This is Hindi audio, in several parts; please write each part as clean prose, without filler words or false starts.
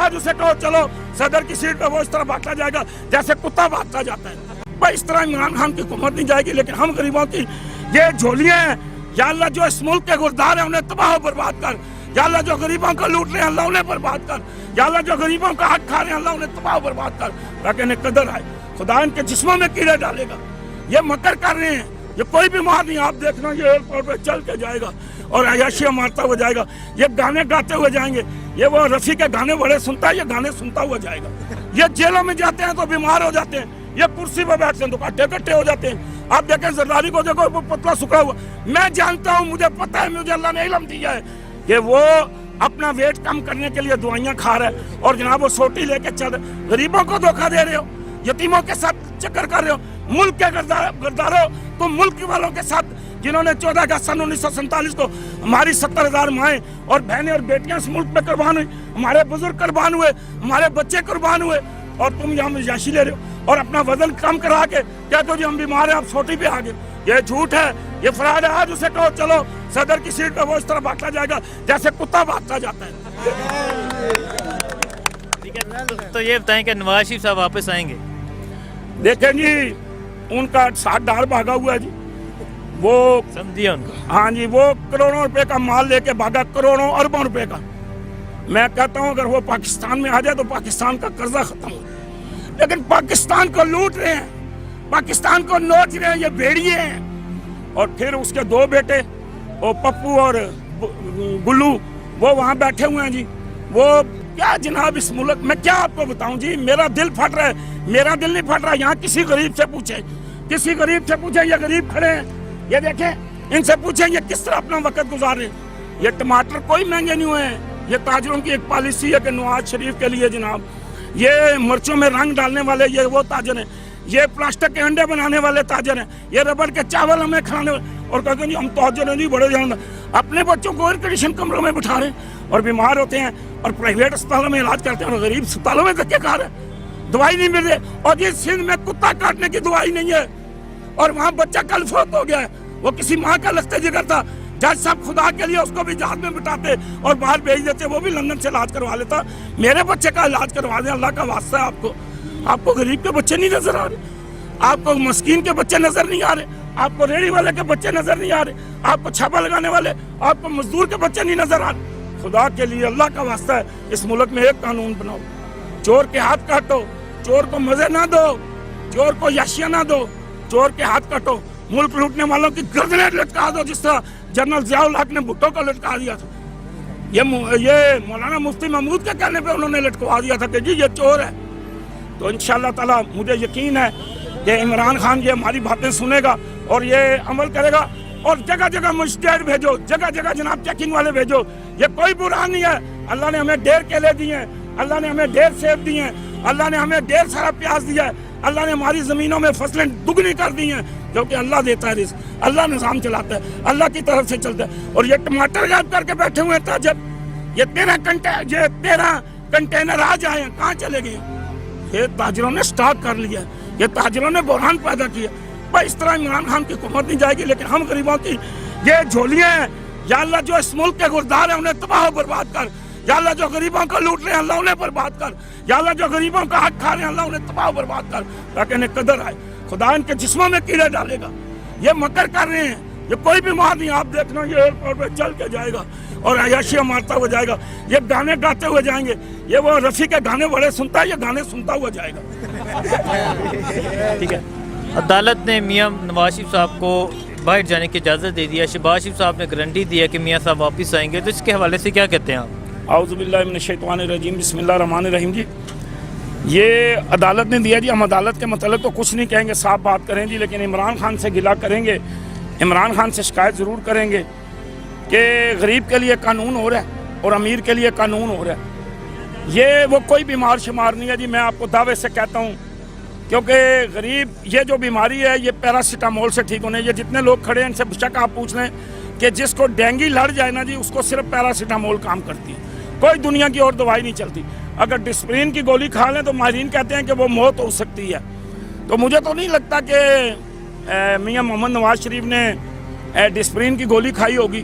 आज उसे कहो चलो सदर की सीट पे, वो इस तरह भागता जाएगा जैसे कुत्ता भागता जाता है। भाई इस तरह इमरान खान की हुकूमत नहीं जाएगी। लेकिन हम गरीबों की ये झोलियां हैं, या अल्लाह जो इस मुल्क के गुरदार है उन्हें तबाह बर्बाद कर, या अल्लाह जो गरीबों को लूट रहे हैं अल्लाह उन्हें बर्बाद कर, या अल्लाह जो गरीबों का हक खा रहे हैं अल्लाह उन्हें तबाह बर्बाद कर, ताकि इन्हें कदर आए। खुदा इनके जिस्मों में कीड़े डालेगा। ये मकर कर रहे हैं, ये कोई बीमार नहीं। आप देखना ये एयरपोर्ट पे चल के जाएगा और अयाशियां मारता हुआ जाएगा, ये गाने गाते हुए जाएंगे। ये वो रफी के गाने बड़े सुनता है, ये गाने सुनता हुआ जाएगा। ये जेलों में जाते हैं तो बीमार हो जाते हैं, ये कुर्सी पर बैठते हैं तो कट्टे हो जाते हैं। आप देखें जरदारी को, देखो वो पतला सूखा हुआ। मैं जानता हूँ, मुझे पता है, मुझे अल्लाह ने इल्म दिया है कि वो अपना वेट कम करने के लिए दवाइयाँ खा रहा है और जनाब वो सोटी लेके चल रहे। गरीबों को धोखा दे रहे हो, यतीमों के साथ चक्कर कर रहे हो। मुल्क के गद्दारों, तुम मुल्क वालों के साथ जिन्होंने 14 अगस्त सन 1947 को हमारी 70,000 माएँ और बहनें और बेटियां इस मुल्क में कुर्बान हुई, हमारे बुजुर्ग कुर्बान हुए, हमारे बच्चे कुर्बान हुए, और तुम यहाँ मिजाशी ले रहे हो और अपना वजन कम करा के कहते हो जी हम बीमार हैं, आप सोटी पे आ गए। ये झूठ है, ये फराड है। आज उसे कहो चलो सदर की सीट पे, वो इस तरह भागता जाएगा जैसे कुत्ता भागता जाता है। ठीक है, तो ये बताएं कि नवाज शरीफ साहब वापस आएंगे? देखें जी, उनका साथ डाल भागा हुआ है जी, वो समझिए उनको। हाँ जी, वो करोड़ों रुपए का माल लेके भागा, करोड़ों अरबों रुपए का। मैं कहता हूँ अगर वो पाकिस्तान में आ जाए तो पाकिस्तान का कर्जा खत्म हो। लेकिन पाकिस्तान को लूट रहे हैं, पाकिस्तान को नोच रहे हैं, ये भेड़िए हैं। और फिर उसके दो बेटे, वो पप्पू और गुल्लू, वो वहाँ बैठे हुए हैं जी। वो क्या जनाब, इस मुल्क में क्या आपको बताऊं जी, मेरा दिल फट रहा है। मेरा दिल नहीं फट रहा, यहाँ किसी गरीब से पूछे, किसी गरीब से पूछे, ये गरीब खड़े हैं, ये देखें, इनसे पूछे ये किस तरह अपना वक्त गुजार रहे हैं। ये टमाटर कोई महंगे नहीं हुए हैं। ये ताजरों की एक पॉलिसी है कि नवाज शरीफ के लिए जनाब, ये मिर्चों में रंग डालने वाले ये वो ताजर हैं, ये प्लास्टिक के अंडे बनाने वाले ताजर हैं, ये रबड़ के चावल हमें खाने और कहते हैं जी हम ताजर हैं जी, बड़े जानदार। अपने बच्चों को एयर कंडीशन कमरों में बिठा रहे हैं और बीमार होते हैं और प्राइवेट अस्पतालों में इलाज करते हैं और गरीब अस्पतालों में धक्के खा रहे हैं, दवाई नहीं मिल रही। और ये सिंध में कुत्ता काटने की दवाई नहीं है और वहाँ बच्चा कल फौत हो गया है, वो किसी माँ का लगता जिगर था। जज साहब खुदा के लिए उसको भी जहाज में बिठाते और बाहर भेज देते, वो भी लंदन से इलाज करवा लेता। मेरे बच्चे का इलाज करवा दें, अल्लाह का वास्ता है। आपको गरीब के बच्चे नहीं नजर आ रहे, आपको मस्कीन के बच्चे नजर नहीं आ रहे, आपको रेहड़ी वाले के बच्चे नजर नहीं आ रहे, आपको छापा लगाने वाले, आपको मजदूर के बच्चे नहीं नजर आ रहे। खुदा के लिए अल्लाह का वास्ता है, इस मुल्क में एक कानून बनाओ, चोर के हाथ काटो, चोर को मजे ना दो, चोर को याशिया ना दो, चोर के हाथ काटो, मुल्क लूटने वालों की गर्दनें लटका दो, जिस तरह जनरल जियाउल हक ने भुट्टो को लटका दिया था। ये मौलाना मुफ्ती महमूद के कहने पे उन्होंने लटकवा दिया था कि जी ये चोर है। तो इंशाअल्लाह ताला मुझे यकीन है कि इमरान खान ये हमारी बातें सुनेगा और ये अमल करेगा। और जगह जगह मुस्टैद भेजो, जगह जगह जनाब चेकिंग वाले भेजो। ये कोई बुरा नहीं है, अल्लाह ने हमें ढेर केले दिए हैं, अल्लाह ने हमें ढेर सेब दिए हैं, अल्लाह ने हमें ढेर सारा प्याज दिया है, अल्लाह ने हमारी जमीनों में फसलें दुगनी कर दी हैं, क्योंकि अल्लाह देता है रिज़्क़, अल्लाह निज़ाम चलाता है, अल्लाह की तरफ से चलता है। और ये टमाटर गायब करके बैठे हुए हैं ताजर, ये 13 कंटेनर आ जाए कहाँ चले गए? ये ताजरों ने स्टॉक कर लिया, ये ताजरों ने बुरहान पैदा किया। भाई इस तरह इमरान खान की हुकूमत नहीं जाएगी। लेकिन हम गरीबों की ये झोलियां हैं, या अल्लाह जो इस मुल्क के गुरदार है उन्हें तबाह बर्बाद कर, या अल्लाह जो गरीबों को लूट रहे हैं अल्लाह उन्हें बर्बाद कर, या अल्लाह जो गरीबों का हक खा रहे हैं अल्लाह उन्हें तबाह बर्बाद कर, ताकि इन्हें कदर आए। खुदा इनके जिस्मों में कीड़े डालेगा। ये मकर कर रहे हैं, ये कोई बीमार नहीं। आप देखना ये एयरपोर्ट पे चल के जाएगा और अयाशियां मारता हुआ जाएगा, ये गाने गाते हुए जाएंगे। ये वो रफी के गाने बड़े सुनता है, ये गाने सुनता हुआ जाएगा। ठीक है, अदालत ने मियां नवाज शरीफ साहब को बाहर जाने की इजाज़त दे दिया। शहबाज शरीफ साहब ने गारंटी दी है कि मियां साहब वापस आएंगे, तो इसके हवाले से क्या कहते हैं आप? औज़ु बिल्लाहि मिनश शैतानिर रजीम, बिस्मिल्लाहिर रहमानिर रहीम। जी ये अदालत ने दिया जी, हम अदालत के मतलब तो कुछ नहीं कहेंगे, साफ बात करें जी। लेकिन इमरान खान से गिला करेंगे, इमरान खान से शिकायत ज़रूर करेंगे कि गरीब के लिए कानून हो रहा है और अमीर के लिए कानून हो रहा है। ये वो कोई बीमार शुमार नहीं है जी, मैं आपको दावे से कहता हूँ, क्योंकि गरीब ये जो बीमारी है ये पैरासीटामोल से ठीक होने। ये जितने लोग खड़े हैं इनसे बेशक आप पूछ लें कि जिसको डेंगू लड़ जाए ना जी, उसको सिर्फ पैरासीटामोल काम करती है, कोई दुनिया की और दवाई नहीं चलती। अगर डिस्प्रिन की गोली खा लें तो माहिरीन कहते हैं कि वो मौत हो सकती है। तो मुझे तो नहीं लगता कि मियां मोहम्मद नवाज शरीफ ने डिस्प्रिन की गोली खाई होगी,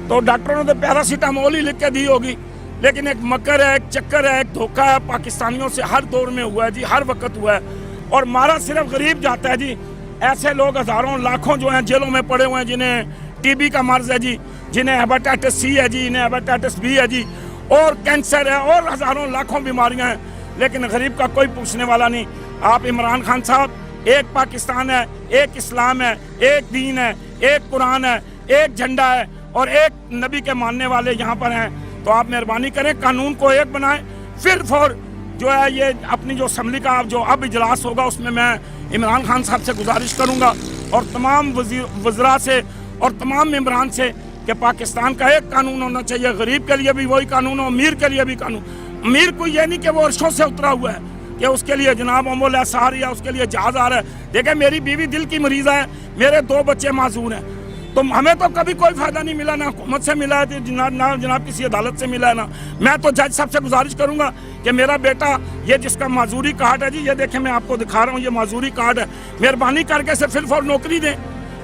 तो डॉक्टरों ने तो पैरासीटामोल ही लिख के दी होगी। लेकिन एक मकर है, एक चक्कर है, एक धोखा है पाकिस्तानियों से हर दौर में हुआ है जी, हर वक्त हुआ है। और मारा सिर्फ गरीब जाता है जी। ऐसे लोग हज़ारों लाखों जो हैं जेलों में पड़े हुए हैं, जिन्हें टीबी का मर्ज है जी, जिन्हें हेपेटाइटिस सी है जी, इन्हें हेपेटाइटिस बी है जी, और कैंसर है, और हज़ारों लाखों बीमारियां हैं, लेकिन गरीब का कोई पूछने वाला नहीं। आप इमरान खान साहब, एक पाकिस्तान है, एक इस्लाम है, एक दीन है, एक कुरान है, एक झंडा है और एक नबी के मानने वाले यहाँ पर हैं। तो आप मेहरबानी करें, कानून को एक बनाएं। फिर फॉर जो है ये अपनी जो असम्बली का जो अब इजलास होगा उसमें मैं इमरान खान साहब से गुजारिश करूँगा और तमाम वज़रा से और तमाम मेंबरान से कि पाकिस्तान का एक कानून होना चाहिए, गरीब के लिए भी वही कानून हो, अमीर के लिए भी कानून। अमीर को ये नहीं कि वो अर्शों से उतरा हुआ है कि उसके लिए जनाब अमोल ऐसा आ रही है, उसके लिए जहाज आ रहा है। देखिए मेरी बीवी दिल की मरीज़ है, मेरे 2 बच्चे माजूर हैं, तो हमें तो कभी कोई फ़ायदा नहीं मिला, ना हुकूमत से मिला है, ना जनाब किसी अदालत से मिला है ना। मैं तो जज साहब से गुजारिश करूँगा कि मेरा बेटा ये जिसका माजूरी कार्ड है जी, ये देखें मैं आपको दिखा रहा हूँ, ये माजूरी कार्ड है, मेहरबानी करके इसे फिर फौर नौकरी दें।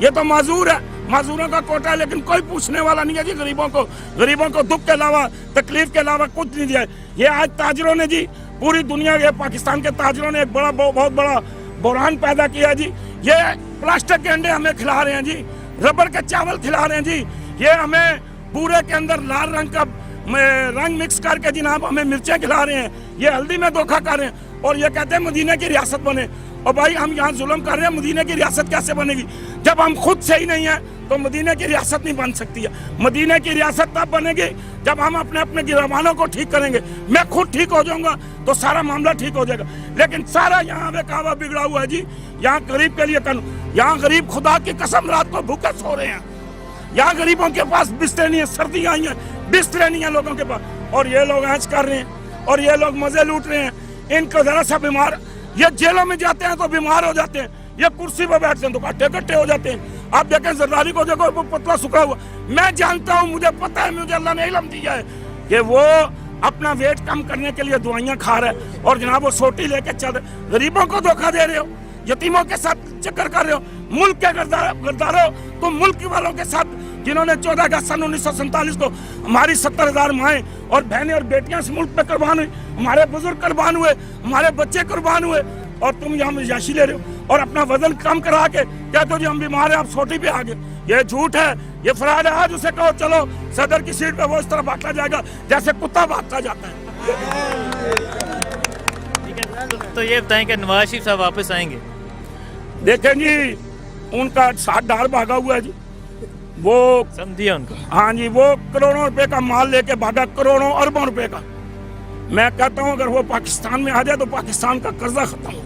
ये तो माजूर है, माजूरों का कोटा है, लेकिन कोई पूछने वाला नहीं है जी। गरीबों को दुख के अलावा, तकलीफ के अलावा कुछ नहीं दिया। ये आज ताजरों ने जी, पूरी दुनिया के पाकिस्तान के ताजरों ने एक बहुत बड़ा बुरहान पैदा किया जी। ये प्लास्टिक के अंडे हमें खिला रहे हैं जी, रबर के चावल खिला रहे हैं जी, ये हमें बूरे के अंदर लाल रंग का रंग मिक्स करके जनाब हमें मिर्चें खिला रहे हैं, ये हल्दी में धोखा कर रहे हैं और ये कहते हैं मदीने की रियासत बने। और भाई हम यहाँ जुल्म कर रहे हैं, मदीने की रियासत कैसे बनेगी? जब हम खुद सही नहीं है तो मदीने की रियासत नहीं बन सकती है। मदीने की रियासत तब बनेगी जब हम अपने गिरबानों को ठीक करेंगे। मैं खुद ठीक हो जाऊंगा तो सारा मामला ठीक हो जाएगा, लेकिन सारा यहाँ बेकावा बिगड़ा हुआ है जी। यहाँ गरीब के लिए कानून, यहाँ गरीब खुदा की कसम रात को भूखे सो रहे हैं, यहाँ गरीबों के पास बिस्तर नहीं है, सर्दियाँ आई हैं, बिस्तर नहीं है लोगों के पास, और ये लोग ऐश कर रहे हैं और ये लोग मजे लूट रहे हैं। इनको जरा सा बीमार, ये जेलों में जाते हैं तो बीमार हो जाते हैं, ये कुर्सी पर बैठते हैं तो कट्टे हो जाते हैं। आप देखें जरदारी को, देखो वो पतला सूखा हुआ। मैं जानता हूँ, मुझे पता है, मुझे अल्लाह ने इल्म दिया है कि वो अपना वेट कम करने के लिए दवाइयाँ खा रहे हैं और जनाब वो सोटी लेके चल रहे। गरीबों को धोखा दे रहे हो, यतीमों के साथ चक्कर कर रहे हो, मुल्क के गद्दार हो तुम, मुल्क वालों के साथ जिन्होंने 14 अगस्त सन 1947 को हमारी 70,000 माएँ और बहनें और बेटियां इस मुल्क पे कुर्बान हुई, हमारे बुजुर्ग कुर्बान हुए, हमारे बच्चे कुर्बान हुए, और तुम यहाँ मिजाशी ले रहे हो और अपना वजन कम करा के कहते हो जी हम बीमार हैं, आप सोटी पे आ गए। ये झूठ है, ये फराड है। आज उसे कहो चलो सदर की सीट पे, वो इस तरह भागता जाएगा जैसे कुत्ता भागता जाता है। तो ये बताएं कि नवाज शरीफ साहब वापस आएंगे? देखें जी, उनका साथ डाल भागा हुआ है जी, वो समझिए उनको। हाँ जी, वो करोड़ों रुपए का माल लेके भागा, करोड़ों अरबों रुपए का। मैं कहता हूँ अगर वो पाकिस्तान में आ जाए तो पाकिस्तान का कर्जा खत्म हो,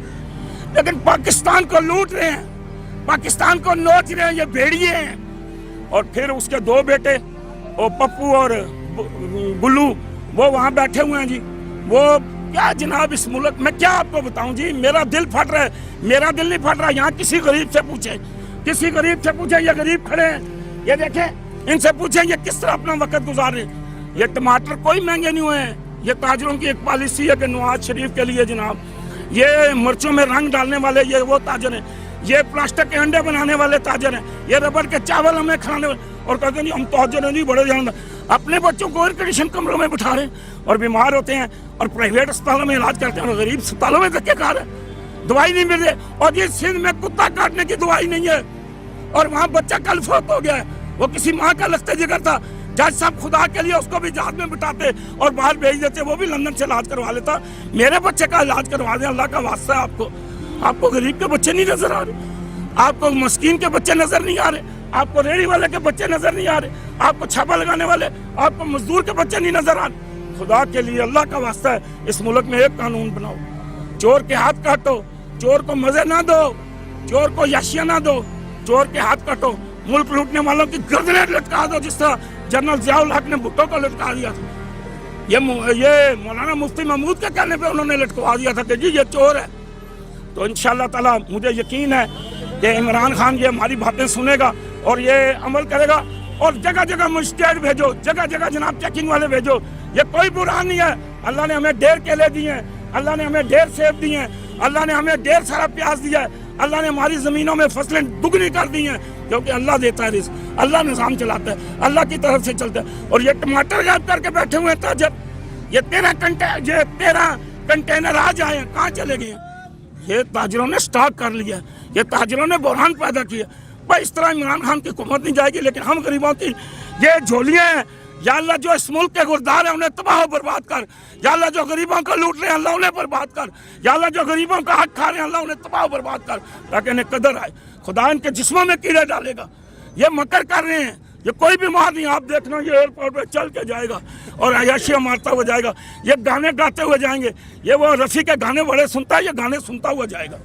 लेकिन पाकिस्तान को लूट रहे हैं, पाकिस्तान को नोच रहे हैं, ये भेड़िए हैं। और फिर उसके 2 बेटे, वो पप्पू और गुल्लू, वो वहाँ बैठे हुए हैं जी। वो क्या जनाब, इस मुल्क में क्या आपको बताऊं जी, मेरा दिल फट रहा है। मेरा दिल नहीं फट रहा, यहाँ किसी गरीब से पूछे, किसी गरीब से पूछे, ये गरीब खड़े हैं, ये देखें, इनसे पूछे ये किस तरह अपना वक्त गुजार रहे हैं। ये टमाटर कोई महंगे नहीं हुए हैं, ये ताजरों की एक पॉलिसी है कि नवाज शरीफ के लिए जनाब, ये मिर्चों में रंग डालने वाले ये वो ताजर हैं, ये प्लास्टिक के अंडे बनाने वाले ताजर हैं, ये रबर के चावल हमें खिलाने वाले, और कहते नहीं हम ताजर हैं जी, बड़े जानदार। अपने बच्चों को एयर कंडीशन कमरों में बिठा रहे हैं और बीमार होते हैं और प्राइवेट अस्पतालों में इलाज करते हैं और गरीब अस्पतालों में धक्के खा रहे हैं, दवाई नहीं मिल रही। और ये सिंध में कुत्ता काटने की दवाई नहीं है और वहाँ बच्चा कल फौत हो गया है, वो किसी माँ का लखते जिगर था। जज साहब खुदा के लिए उसको भी जहाज में बिठाते और बाहर भेज देते, वो भी लंदन से इलाज करवा लेता। मेरे बच्चे का इलाज करवा दें, अल्लाह का वास्ता है। आपको गरीब के बच्चे नहीं नजर आ रहे, आपको मस्कीन के बच्चे नजर नहीं आ रहे, आपको रेहड़ी वाले के बच्चे नजर नहीं आ रहे, आपको छापा लगाने वाले, आपको मजदूर के बच्चे नहीं नजर आ रहे। खुदा के लिए अल्लाह का वास्ता है, इस मुल्क में एक कानून बनाओ, चोर के हाथ काटो, चोर को मजे ना दो, चोर को याशिया ना दो, चोर के हाथ काटो, मुल्क लूटने वालों की गर्दनें लटका दो, जिस तरह जनरल जियाउल हक ने भुट्टो को लटका दिया था। ये मौलाना मुफ्ती महमूद के कहने पे उन्होंने लटकवा दिया था कि जी ये चोर है। तो इंशाअल्लाह ताला मुझे यकीन है कि इमरान खान ये हमारी बातें सुनेगा और ये अमल करेगा। और जगह जगह मुश्तैद भेजो, जगह जगह जनाब चेकिंग वाले भेजो। ये कोई बुरा नहीं है, अल्लाह ने हमें ढेर केले दिए हैं, अल्लाह ने हमें ढेर सेब दिए हैं, अल्लाह ने हमें ढेर सारा प्याज दिया है, अल्लाह ने हमारी ज़मीनों में फसलें दुगनी कर दी हैं, क्योंकि अल्लाह देता है रिज़्क़, अल्लाह निज़ाम चलाता है, अल्लाह की तरफ से चलता है। और ये टमाटर गायब करके बैठे हुए हैं ताजर, ये 13 कंटेनर आज आए, कहाँ चले गए? ये ताजरों ने स्टॉक कर लिया, ये ताजरों ने बुरहान पैदा किया। भाई इस तरह इमरान खान की हुकूमत नहीं जाएगी, लेकिन हम गरीबों की ये झोलियाँ हैं, या अल्लाह जो इस मुल्क के गुरदार हैं उन्हें तबाह बर्बाद कर, या अल्लाह जो गरीबों को लूट रहे हैं अल्लाह उन्हें बर्बाद कर, या अल्लाह जो गरीबों का हक खा रहे हैं अल्लाह उन्हें तबाह बर्बाद कर, ताकि इन्हें कदर आए। खुदा इनके जिस्मों में कीड़े डालेगा। ये मकर कर रहे हैं, ये कोई भी मार नहीं। आप देखना ये एयरपोर्ट पे चल के जाएगा और अयाशियाँ मारता हुआ जाएगा, ये गाने गाते हुए जाएंगे। ये वो रफ़ी के गाने बड़े सुनता है, ये गाने सुनता हुआ जाएगा।